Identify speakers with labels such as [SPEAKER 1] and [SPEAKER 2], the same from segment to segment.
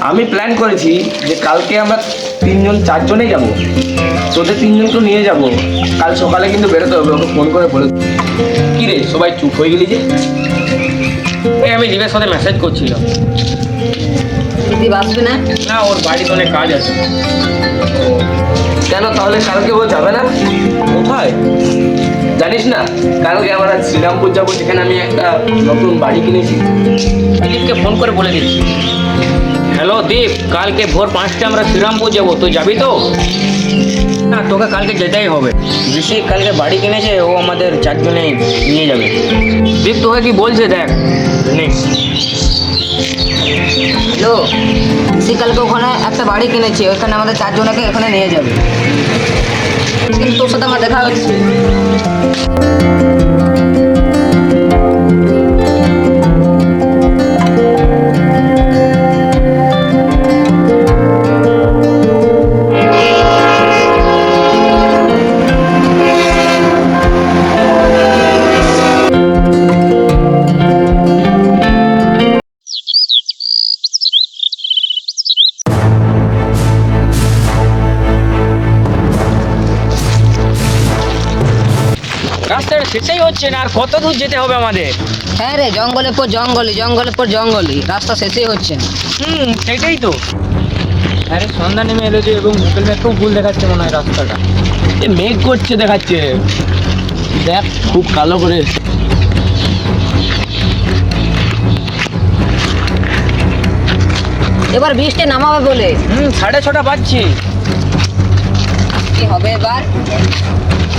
[SPEAKER 1] আমি প্ল্যান করেছি যে কালকে আমরা চারজনেই যাব। তোদের তিনজনকে নিয়ে যাব। কাল সকালে কিন্তু বেরোতে হবে, ওকে ফোন করে বলে। কি রে সবাই চুপ হয়ে গেলি যে?
[SPEAKER 2] আমি দীপের সাথে মেসেজ করছিলাম।
[SPEAKER 3] দীপ আসবে না?
[SPEAKER 2] না, ওর বাড়িতে অনেক কাজ আছে।
[SPEAKER 1] কেন তাহলে কালকে ও যাবে না? কোথায় জানিস না? কালকে আমরা শ্রীরামপুর যাবো, যেখানে আমি একটা নতুন বাড়ি কিনেছি।
[SPEAKER 2] দীপকে ফোন করে বলে দিচ্ছি। হ্যালো দীপ, কালকে ভোর 5টায় আমরা শ্রীরামপুর যাবো, তুই যাবি তো? না, তোকে কালকে যেতেই হবে। ঋষি কালকে বাড়ি কিনেছে, ও আমাদের চারজনে নিয়ে যাবে। দীপ তোকে কি বলছে দেখ।
[SPEAKER 3] হ্যালো, সে কালকে ওখানে একটা বাড়ি কিনেছে, ওইখানে আমাদের চারজনকে এখানে নিয়ে যাবে। কিন্তু তোর সাথে আমার দেখা হচ্ছে।
[SPEAKER 2] রাস্তাটা শেষই হচ্ছে না, আর কত দূর যেতে হবে আমাদের?
[SPEAKER 3] হ্যাঁ রে, জঙ্গলের পর জঙ্গলই, রাস্তা শেষই হচ্ছে না।
[SPEAKER 2] সেটাই তো। আরে সন্ধ্যা নেমে এলো যে, এবং গুগল ম্যাপেও ভুল দেখাচ্ছে মনে হয় রাস্তাটা।
[SPEAKER 1] এ মেঘ করছে দেখাচ্ছে, দেখ খুব কালো করে।
[SPEAKER 3] এবার বৃষ্টি নামাবে বলে।
[SPEAKER 2] 6:30 বাজছে।
[SPEAKER 3] কি হবে এবার?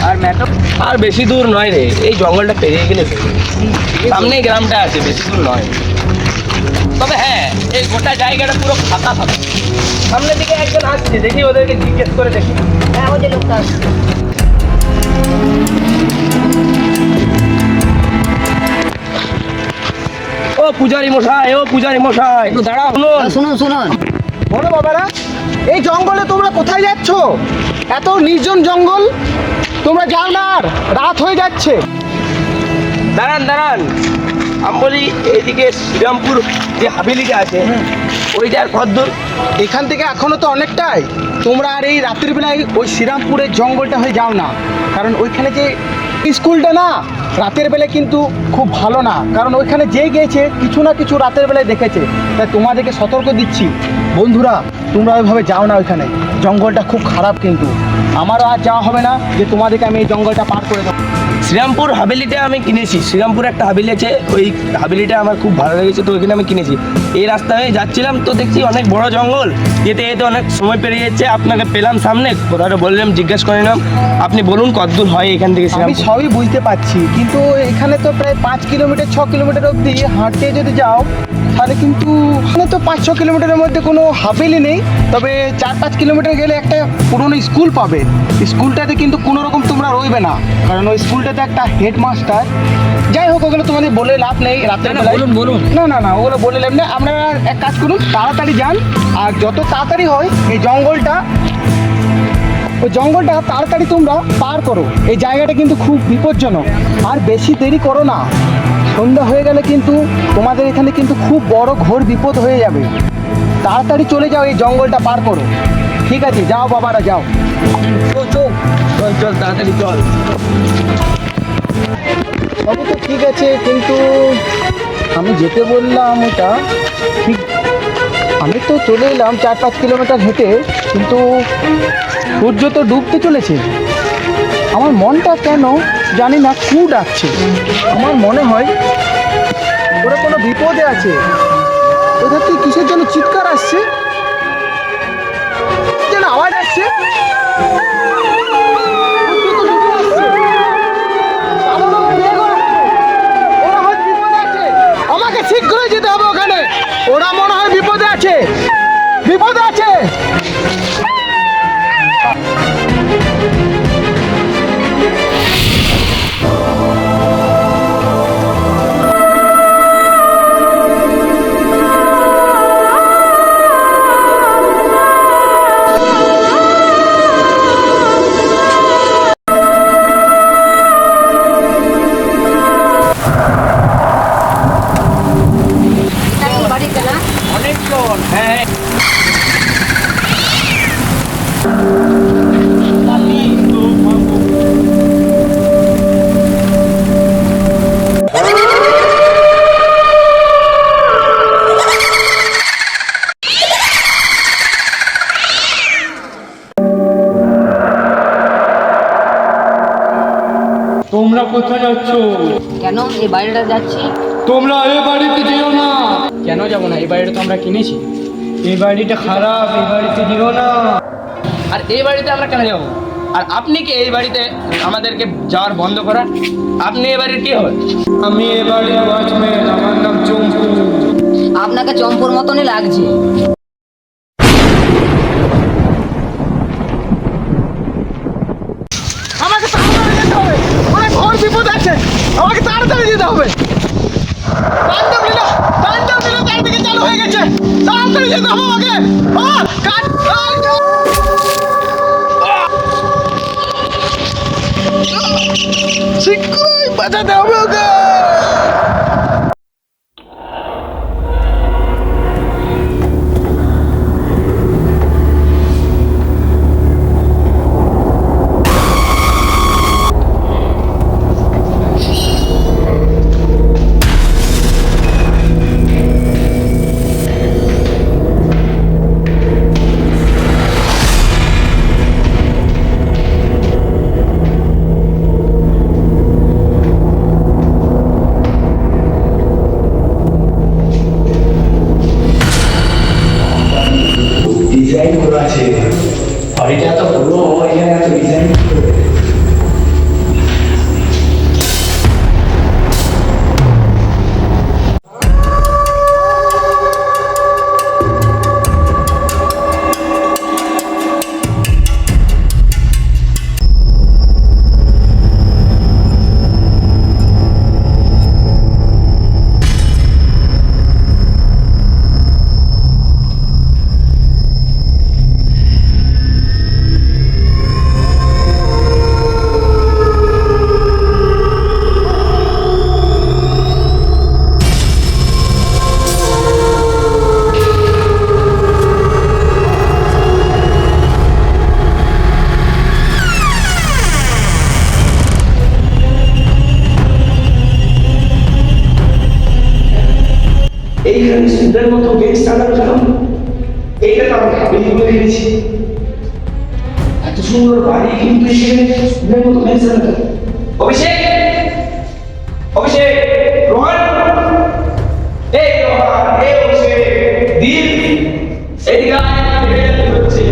[SPEAKER 2] আর ম্যাপে
[SPEAKER 1] আর বেশি দূর নয় রে, এই জঙ্গলটা পেরিয়ে গেলে সামনেই গ্রামটা আছে, বেশি দূর নয়। তবে হ্যাঁ, এই গোটা জায়গাটা পুরো ফাঁকা ফাঁকা। সামনের দিকে একজন আসছে, দেখি ওদেরকে জিজ্ঞেস করে দেখি।
[SPEAKER 3] হ্যাঁ, ওই যে লোকটা আসছে।
[SPEAKER 1] ও পূজারি মশাই, একটু দাঁড়াও।
[SPEAKER 3] শুনুন।
[SPEAKER 4] বলো বাবারা, এই জঙ্গলে তোমরা কোথায় যাচ্ছ? এত নির্জন জঙ্গল, তোমরা যাও না, আর রাত হয়ে যাচ্ছে।
[SPEAKER 1] দাঁড়ান। আমি বলি এইদিকে শ্রীরামপুর যে হাভেলিটা আছে, ওইটা আর কত দূর?
[SPEAKER 4] এখান থেকে এখনো তো অনেকটাই। তোমরা আর এই রাত্রির বেলায় ওই শ্রীরামপুরের জঙ্গলটা হয়ে যাও না, কারণ ওইখানে যে স্কুলটা না, রাতের বেলায় কিন্তু খুব ভালো না। কারণ ওইখানে যে গিয়েছে কিছু না কিছু রাতের বেলায় দেখেছে। তাই তোমাদেরকে সতর্ক দিচ্ছি বন্ধুরা, তোমরা ওইভাবে যাও না, ওইখানে জঙ্গলটা খুব খারাপ। কিন্তু আমারও আর যাওয়া হবে না যে তোমাদেরকে আমি এই জঙ্গলটা পার করে দেবো।
[SPEAKER 1] শ্রীরামপুর হাভেলিটা আমি কিনেছি। শ্রীরামপুরে একটা হাভেলি আছে, ওই হাভেলিটা আমার খুব ভালো লেগেছে, তো ওইখানে আমি কিনেছি। এই রাস্তায় যাচ্ছিলাম তো দেখছি অনেক বড় জঙ্গল, যেতে যেতে অনেক সময় পেরিয়ে যাচ্ছে। আপনাকে পেলাম সামনে, কোথাটা বললাম, জিজ্ঞেস করে নিলাম। আপনি বলুন কতদূর হয় এখান থেকে
[SPEAKER 4] আমি
[SPEAKER 1] শ্রীরামপুর?
[SPEAKER 4] সবই বুঝতে পারছি, কিন্তু এখানে তো প্রায় 5 কিলোমিটার 6 কিলোমিটার অবধি হাঁটতে যদি যাও, তাহলে কিন্তু এখানে তো 5-6 কিলোমিটারের মধ্যে কোনো হাভেলি নেই। তবে 4-5 কিলোমিটার গেলে একটা পুরনো স্কুল পাবে। স্কুলটাতে কিন্তু কোনো রকম তোমরা রইবে না, কারণ ওই স্কুলটাতে একটা হেডমাস্টার। যাই হোক, ওগুলো তোমাদের বলে লাভ নেই। রাতের বেলায়
[SPEAKER 2] বলুন।
[SPEAKER 4] না, ওগুলো বলে লাভ নেই। আপনারা এক কাজ করুন, তাড়াতাড়ি যান, আর যত তাড়াতাড়ি হয় ওই জঙ্গলটা তাড়াতাড়ি তোমরা পার করো। এই জায়গাটা কিন্তু খুব বিপজ্জনক, আর বেশি দেরি করো না। সন্ধ্যা হয়ে গেলে কিন্তু তোমাদের এখানে কিন্তু খুব বড় ঘোর বিপদ হয়ে যাবে। তাড়াতাড়ি চলে যাও, এই জঙ্গলটা পার করো। ঠিক আছে, যাও বাবারা, যাও।
[SPEAKER 1] চল তাড়াতাড়ি চল।
[SPEAKER 4] সবই তো ঠিক আছে, কিন্তু আমি যেতে বললাম ওটা ঠিক। আমি তো চলে এলাম 4-5 কিলোমিটার হেঁটে, কিন্তু সূর্য তো ডুবতে চলেছে। আমার মনটা কেন জানি না খুব ডাকছে। আমার মনে হয় ওরা কোনো বিপদে আছে। ওদের কি কিসের জন্য চিৎকার আসছে, যেন আওয়াজ আসছে। আমাকে শীঘ্রই যেতে হবে ওখানে। ওরা মনে হয় বিপদে আছে।
[SPEAKER 1] অ্যাকশন। হ্যাঁ
[SPEAKER 5] তোমরা কোথায় যাচ্ছ?
[SPEAKER 3] কেন এই বাড়িটা যাচ্ছি?
[SPEAKER 5] তোমরা এই বাড়িতে যেও না। কেন যাবো না? এই বাড়িটা তো আমরা কিনেছি। এই বাড়িটা খারাপ, এই বাড়িতে যেও না।
[SPEAKER 1] আর এই বাড়িতে আমরা কেন যাবো? আর আপনি কি এই বাড়িতে আমাদেরকে যাওয়ার বন্ধ করা? আপনি এ বাড়ির কি হবে?
[SPEAKER 5] আমি এ বাড়ির ওয়াচম্যান, আমার নাম চম্পু।
[SPEAKER 3] আপনাকে চম্পুর মতনই লাগছে।
[SPEAKER 4] আমাকে তাড়াতাড়ি যেতে হবে, অনেক ঘোর বিপদ আছে, আমাকে তাড়াতাড়ি যেতে হবে। তাণ্ডব লীলা চারিদিকে চালু হয়ে গেছে, তাড়াতাড়ি যেতে হবে আমাকে। শীঘ্রই বাঁচাতে হবে ওকে।
[SPEAKER 1] ডিজাইন করা আছে বাড়িটা এত বড়, এখানে এত ডিজাইন। এইখানে সুন্দর মতো বেঞ্চ টানানো কেন? এইটা তো আমি হাবিলি করে দিয়েছি। এত সুন্দর বাড়ি কিন্তু এখানে সুন্দর মতো বেঞ্চ টানানো। অভিষেক, অভিষেক, রোহন, এই রোহন, এই অভিষেক, দীপ, এদিকে আয়, এদিকে হচ্ছে।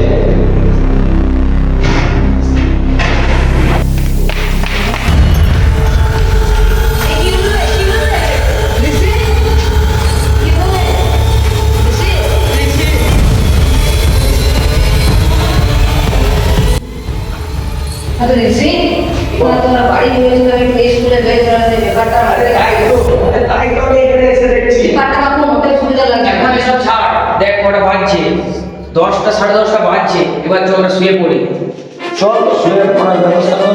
[SPEAKER 3] আরে ঋষি, এখানে তোমরা বাড়ি ভেবেছিল আমি প্লে স্কুলে বের করাতে ব্যাপারটা
[SPEAKER 1] তাই তো আমি এখানে এসে দেখছি।
[SPEAKER 3] ব্যাপারটা আমার খুব মোটেও সুবিধা লাগছে না।
[SPEAKER 2] এখন এসব ছাড়, দেখ কটা বাজছে, 10টা 10:30 বাজছে। এবার চল আমরা শুয়ে পড়ি।
[SPEAKER 1] চল শুয়ে পড়ার ব্যবস্থা কর।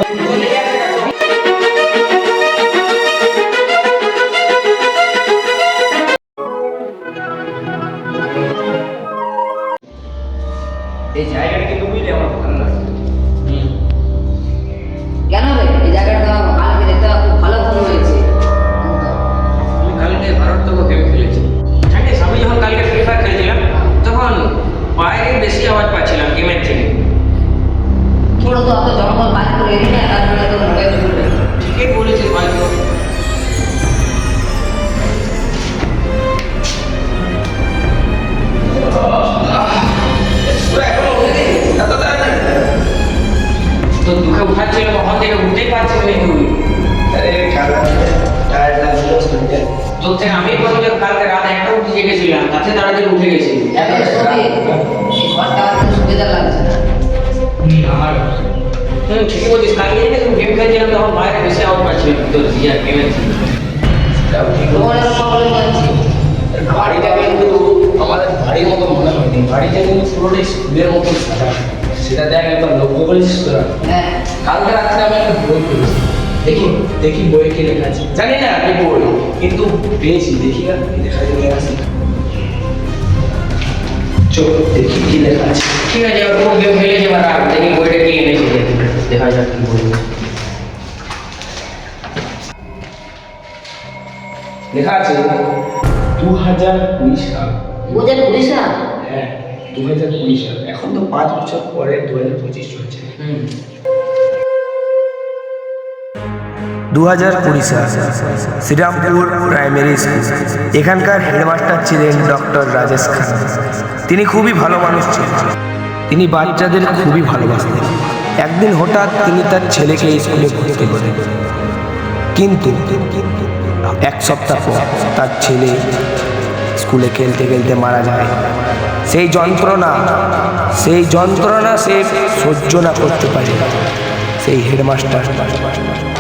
[SPEAKER 2] এই জায়গাটা কিন্তু বুঝলে আমার ভালো লাগে।
[SPEAKER 3] কেন রে? এই জায়গাটা কালকে দেখতে খুব ভালো ঘুম হয়েছে।
[SPEAKER 2] আমি কালকে ভারত তোকে গেম খেলেছি। জানিস আমি যখন কালকে ফ্রি ফায়ার খেলছিলাম তখন বাইরে বেশি আওয়াজ পাচ্ছিলাম গেমের থেকে।
[SPEAKER 3] তোরা তো অত জঙ্গল বাজ করে এলি না, তার জন্য তো মোবাইল খুলবে।
[SPEAKER 2] ঠিকই বলেছিস ভাই তো। তো দুঃখে উঠাচ্ছিল কখন থেকে উঠতেই পারছিস না তুই। তোর থেকে আমি বলবো যে কালকে রাত 1টা উঠে জেগেছিলাম, তাতে তাড়াতাড়ি উঠে গেছি।
[SPEAKER 3] এই ঘরটা আমার খুব সুবিধা লাগছে না।
[SPEAKER 2] ঠিকই বলছিস, কালকে গেম খেলছিলাম তখন বাইরে বেশি আওয়াজ পাচ্ছিলাম তোর গেমের থেকে।
[SPEAKER 3] তোমার এরকম বলে যাচ্ছি।
[SPEAKER 1] বাড়িটা কিন্তু আমাদের বাড়ির মতো মনে হয়নি, বাড়িটা কিন্তু পুরোটাই স্কুলের মতো সাজা। সেটা দেখ একবার লক্ষ্য করেছিস তোরা?
[SPEAKER 3] হ্যাঁ,
[SPEAKER 1] কালকে রাত্রে আমি একটা বই পড়েছি, দেখি দেখি বইয়ে কি লেখা আছে জানি না কি বই, কিন্তু পেয়েছি, দেখি না দেখা যায় আসি। চল দেখি কি লেখা আছে।
[SPEAKER 2] ঠিক আছে, এবার পুরো গেম খেলে যাবার আর দেখি বইটা কি এনেছি দেখি। দেখা যাক কি বই।
[SPEAKER 1] লেখা আছে 2020 সাল।
[SPEAKER 3] 2020 সাল?
[SPEAKER 1] হ্যাঁ 2020 সাল। এখন তো 5 বছর পরে 2025 চলছে। 2020 সাল শ্রীরামপুর প্রাইমারি স্কুল। এখানকার হেডমাস্টার ছিলেন ডক্টর রাজেশ খান। তিনি খুবই ভালো মানুষ ছিলেন। তিনি বাচ্চাদের খুবই ভালোবাসতেন। একদিন হঠাৎ তিনি তার ছেলেকে স্কুলে ভর্তি করেন, কিন্তু এক সপ্তাহ পর তার ছেলে স্কুলে খেলতে খেলতে মারা যায়। সেই যন্ত্রণা সে সহ্য না করতে পারে। সেই হেডমাস্টার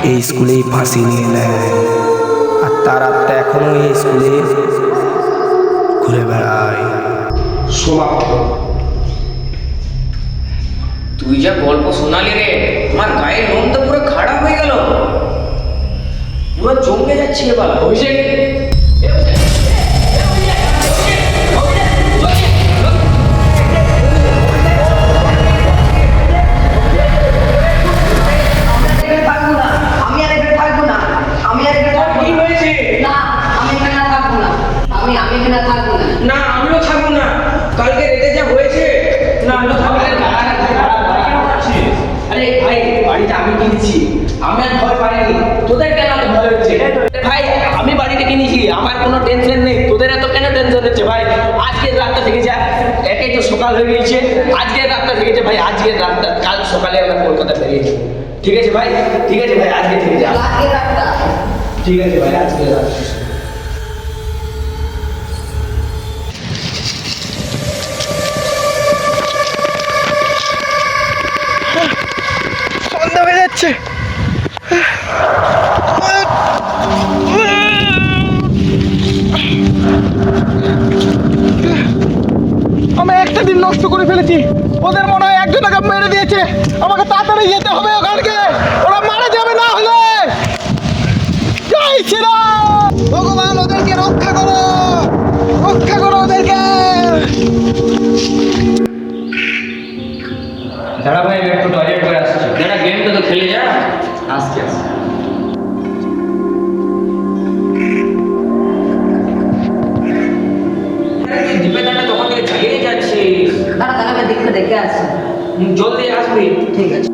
[SPEAKER 1] এই স্কুলেই ফাঁসি নিয়ে নেয়, আর তার আত্মা এখনো এই স্কুলে ঘুরে বেড়ায়। সমাপ্ত।
[SPEAKER 2] তুই যা গল্প শোনালি রে, আমার গায়ের লোম তো পুরো খারাপ হয়ে গেল, পুরো চমকে যাচ্ছে এবার। অভিষেক, না আমিও থাকবো না। কালকে রেতে যা হয়েছে, না আমিও থাকবো না।
[SPEAKER 1] আরে ভাই, বাড়িটা আমি কিনেছি, আমি আর ভয় পাইনি। তোদের কেন এত ভয় হচ্ছে? ভাই আমি বাড়িটা কিনেছি, আমার কোনো টেনশন নেই। তোদের এত কেন টেনশন হচ্ছে ভাই? আজকের রাতটা থেকে যা, একেই তো সকাল হয়ে গিয়েছে। আজকের রাতটা থেকে যা ভাই, আজকের রাতটা, কাল সকালে আমরা কলকাতা বেরিয়ে যাবো। ঠিক আছে ভাই, ঠিক আছে ভাই, আজকে থেকে যা। ঠিক আছে ভাই, আজকে রাত।
[SPEAKER 4] সন্ধ্যা হয়ে যাচ্ছে। আমি একটা দিন নষ্ট করে ফেলেছি। ওদের মনে হয় একজনকে মেরে দিয়েছে। আমাকে তাড়াতাড়ি যেতে হবে ওখানকে, ওরা মারা যাবে না হলে। জয় শ্রীরাম। ভগবান ওদেরকে রক্ষা করো, রক্ষা করো ওদেরকে।
[SPEAKER 2] দাঁড়া ভাই, একটু টয়লেট করে আসছি। দাঁড়া, গেমটা তো খেলে যা। আসছি আসছি। দীপেদাটা তখন থেকে চালিয়ে যাচ্ছিস।
[SPEAKER 3] দেখে আসছি।
[SPEAKER 2] জলদি আসবি।
[SPEAKER 3] ঠিক আছে।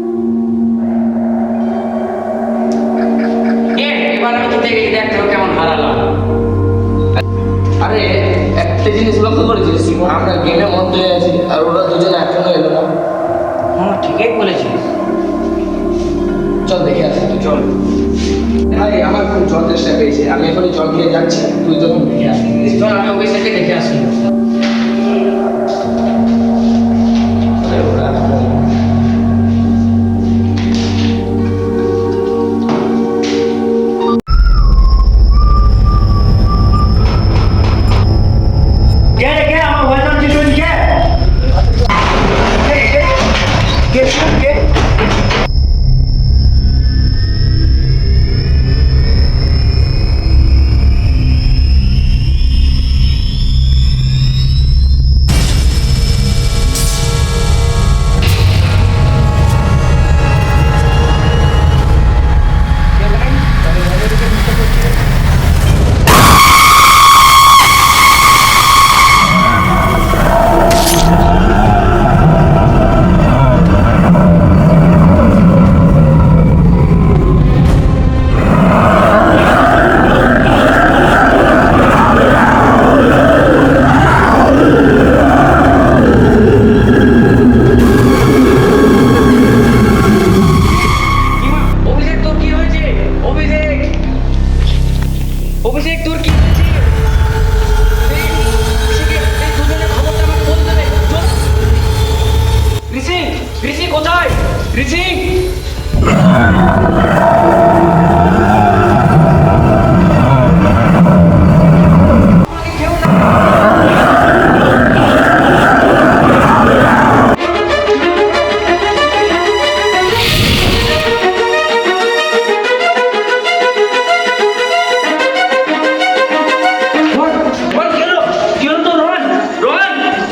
[SPEAKER 2] এবার আমি জিতে গেছি, দেখ তোর কেমন হারালাম।
[SPEAKER 1] আরে একটা জিনিস লক্ষ্য করেছিস, আমরা গেমের মধ্যে আছি আর ওরা দুজনে এখনো এলো না।
[SPEAKER 2] হ্যাঁ ঠিকই বলেছিস।
[SPEAKER 1] চল দেখে আসি।
[SPEAKER 2] চল
[SPEAKER 1] ভাই আমার খুব জল তেষ্টা পেয়েছে, আমি এখনই জল খেয়ে যাচ্ছি, তুই তখন দেখে আসবি।
[SPEAKER 2] চল, আমি অফিসটাকে দেখে আসি।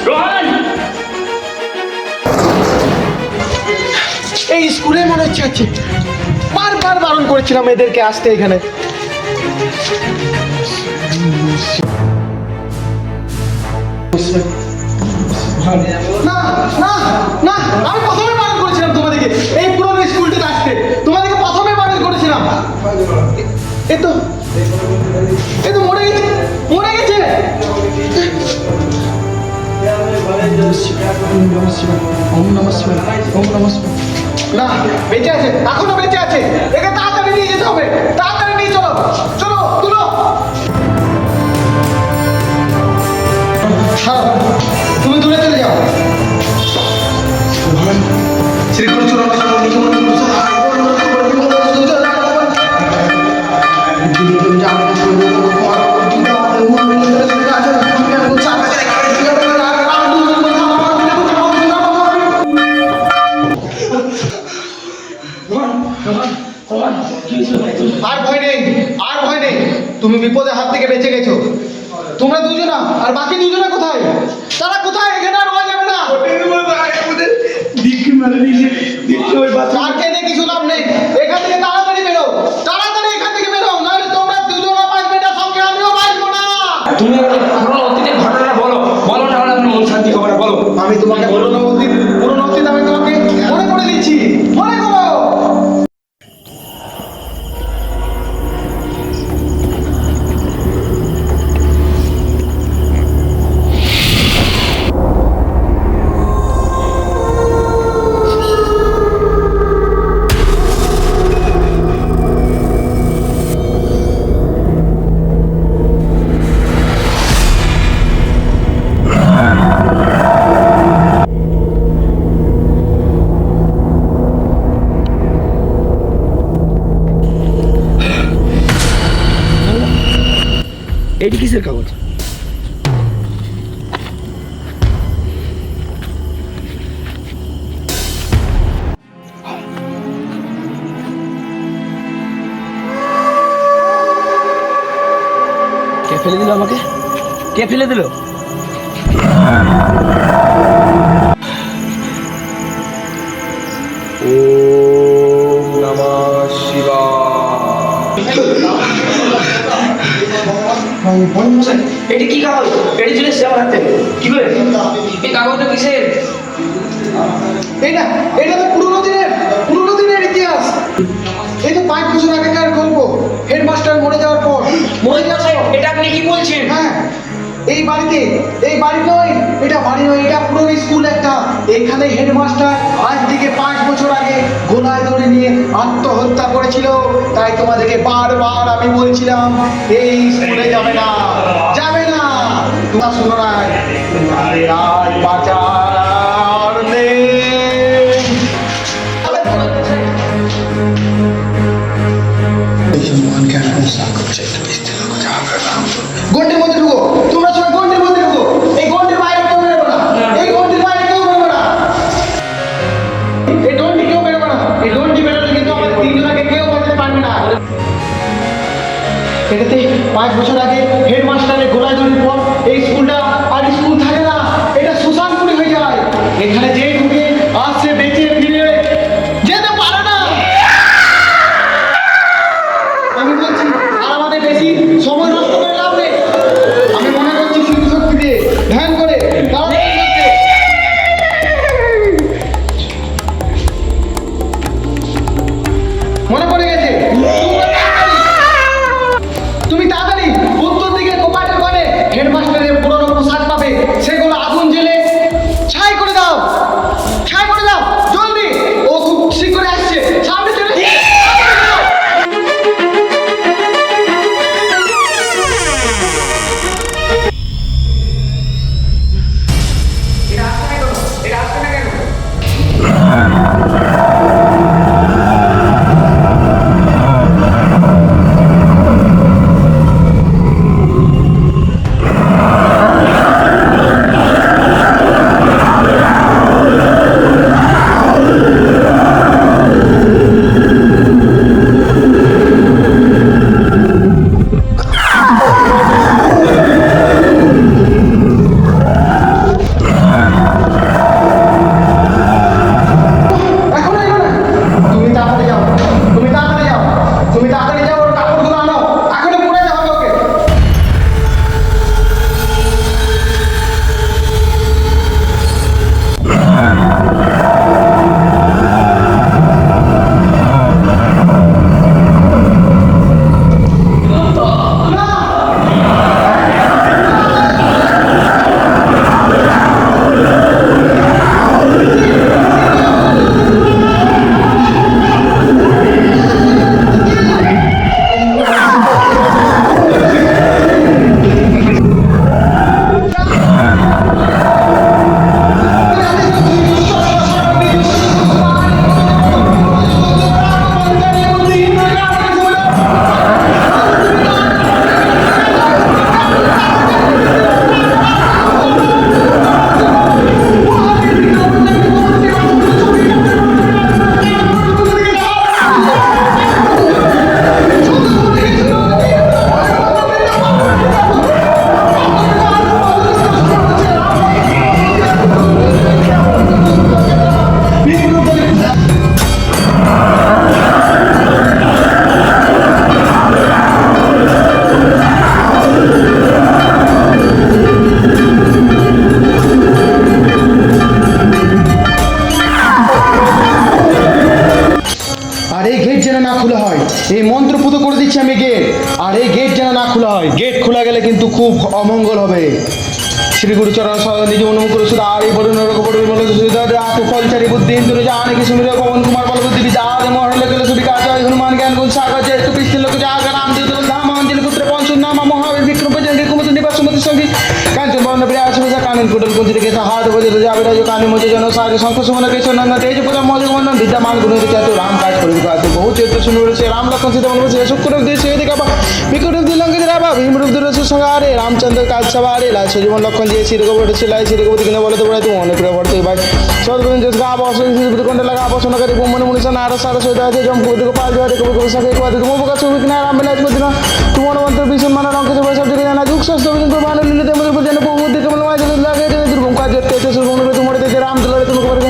[SPEAKER 2] রোহন,
[SPEAKER 4] আচ্ছা আচ্ছা, বারবার বারণ করেছিলাম এদেরকে আসতে এখানে। না না না, আমি প্রথমে বারণ করেছিলাম তোমাদেরকে এই পুরনো স্কুলটিতে আসতে, তোমাদেরকে প্রথমে বারণ করেছিলাম। এই তো মরে গেছে, মরে গেছে। না, বেঁচে আছে, এখনো বেঁচে আছে। একে তাড়াতাড়ি নিয়ে যেতে হবে, তাড়াতাড়ি নিয়ে চলো, চলো তুলো। তুমি দূরে চলে যাও। আর ভয় নেই, আর ভয় নেই, তুমি বিপদের হাত থেকে বেঁচে গেছো। তোমরা দুজনা, আর বাকি দুজনা কোথায়? তারা কোথায়? এখানে আর হওয়া যাবে না। আর কেঁদে কিছু লাভ নেই, এখান থেকে তাড়াতাড়ি বেরো, তাড়াতাড়ি এখান থেকে বেরো, নাহলে তোমরা দুজনা বাঁচবে না, সঙ্গে আমিও বাঁচবো না।
[SPEAKER 1] তুমি আমাকে পুরো অতীতের ঘটনা বলো, বলো না হলে আমার মন শান্তি হবে না, বলো।
[SPEAKER 4] আমি তোমাকে পুরনো অতীত আমি তোমাকে মনে করে দিচ্ছি, মনে করো।
[SPEAKER 1] এইটি কিসের কাগজ? কে ফেলে দিল আমাকে? কে ফেলে দিল? ওম নমঃ শিবায়। এটি কি কাগজ? এটি চলে এসছে আমার হাতে, কি করে? এই কাগজটা কিসের?
[SPEAKER 4] এটা তো পুরনো দিনের ইতিহাস। এই তো 5 বছর আগেকার গল্প। হেডমাস্টার মরে যাওয়ার পর।
[SPEAKER 1] মরে যাচ্ছে? এটা আপনি কি বলছেন?
[SPEAKER 4] হ্যাঁ, এই বাড়ি নয়, এটা বাড়ি নয়, এটা পুরনো স্কুল একটা। এখানে হেডমাস্টার আজ থেকে 5 বছর আগে গলায় দড়ি নিয়ে আত্মহত্যা করেছিল। তাই তোমাদেরকে বারবার আমি বলছিলাম এই স্কুলে যাবে না, যাবে না। তোমরা শোনো না, তোমাদের আজ বাঁচার নেই। গন্ডির মধ্যে ঢুকো, তোমরা সবাই গন্ডির মধ্যে ঢুকো। এই গন্ডির বাইরে কেউ বেরোবে না, এই গন্ডির বাইরে কেউ বেরোবে না, এই গন্ডি কেউ বেরোবে না। এই গন্ডি বেরোলে কিন্তু আমাদের তিনজনকে কেউ বাঁচাতে পারবে না। এটাতে 5 বছর আগে হেডমাস্টারের গোলায় দড়ির পর এই স্কুলটা আর স্কুল থাকে না, এটা শ্মশানপুরি হয়ে যায়। এখানে যে ঢুকে আসছে বেঁচে ফিরে যেতে পারে না। আমি বলছি, আর আমাদের বেশি সময় নষ্ট করে লাভ নেই। আমি মনে করছি স্মৃতি শক্তি দিয়ে ধ্যান করে তাড়াতাড়ি করতে। মনে পড়ে গেছে? তুমি তাড়াতাড়ি উত্তর দিকে কপাটের কোণে হেডমাস্টার খুব অমঙ্গল হবে। শ্রী গুরুচরণ নিজ অনুমুখ করে সুদা আর এই বড় নরক বড় বলে সুদা রাতে ফলচারি বুদ্ধি ইন্দ্র জানে কি সুমির পবন কুমার বল বুদ্ধি বিদ্যা আদে মহল গেল সুবিকা জয় হনুমান জ্ঞান গুণ সাগর জয় তো কৃষ্ণ লোক জাগা রাম দেব ধাম অঞ্জলি পুত্র পঞ্চম নাম মহাবীর বিক্রম বজরঙ্গী কুমুদ নিবাসমতি সঙ্গী কাঞ্চন বর্ণ বিরাজ সুজা কানন কুটল কুঞ্জিত কেশ হাত বজর যাবে রাজ কানি মজে জন সাগে শঙ্খ সুমন কেশ নন্দ তেজ পদ মজ মন্ডন বিদ্যমান গুণ চাতু রাম কাজ করিবে কাছে বহু চরিত্র শুনে বলেছে রাম লক্ষণ সীতা বলবে শুক্র দিয়ে সে দেখা বিকট দিয়ে লঙ্কিত রাবা ভীম রূপ দিয়ে সুসংহারে রামচন্দ্র কাজ সবারে লাল সজীবন লক্ষণ দিয়ে শিরগবট ছিলাই শিরগবতী কিনে বলে তো বলে তুমি অনেক প্রিয় পড়তে ভাই সদগুণ জস গা বস কোন্ড লাগা বসনকারী মন মুনিসা নার সার সৈদা আছে জম কবি গোপাল জয় কবি কবি সাকে কবি তুমি প্রকাশ কবি কিনা রাম বিলাস মদিন তোমার মন্ত্র ভীষণ মানা রঙ্কে সব সব দিকে জানা যুগ ষষ্ঠ পর্যন্ত মান লীলিতে মধ্যে পর্যন্ত বহু দিকে মনে হয় লাগে দুর্গম কাজ করতে সুগম তোমার দেখে রাম দুলারে তুমি করে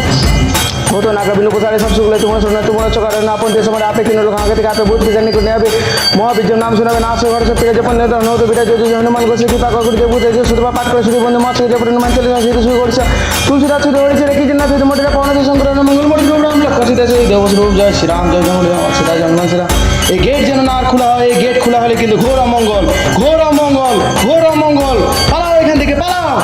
[SPEAKER 4] হতো না কবিন কোথায় সব শুনলে তোমার শোনা তোমার চোখারে না পৌঁছে সময় আপে কিনে লোক আগে থেকে আপে বুধ বিজানি করে নেবে মহাবীর্য নাম শোনাবে না আসে ঘরে সব পেয়ে যখন নেতা নতো বিটা যদি হনুমান গোসে কৃপা করে দেবু যে শুধু পাঠ করে শুধু বন্ধু মাছ যে পরিমাণ চলে যায় সেটা শুরু করছে তুলসীদাস শুরু হয়েছে রেখে না সেটা মোটে পৌঁছে শঙ্কর মঙ্গল মোটে রাম লক্ষ্য সীতা সেই দেবস্বরূপ জয় শ্রীরাম জয় জঙ্গল সীতা জন্ম সেরা এই গেট যেন না আর খোলা হয় এই গেট খোলা হলে কিন্তু ঘোর অমঙ্গল ঘোর অমঙ্গল ঘোর অমঙ্গল পালাও এখান থেকে পালাও।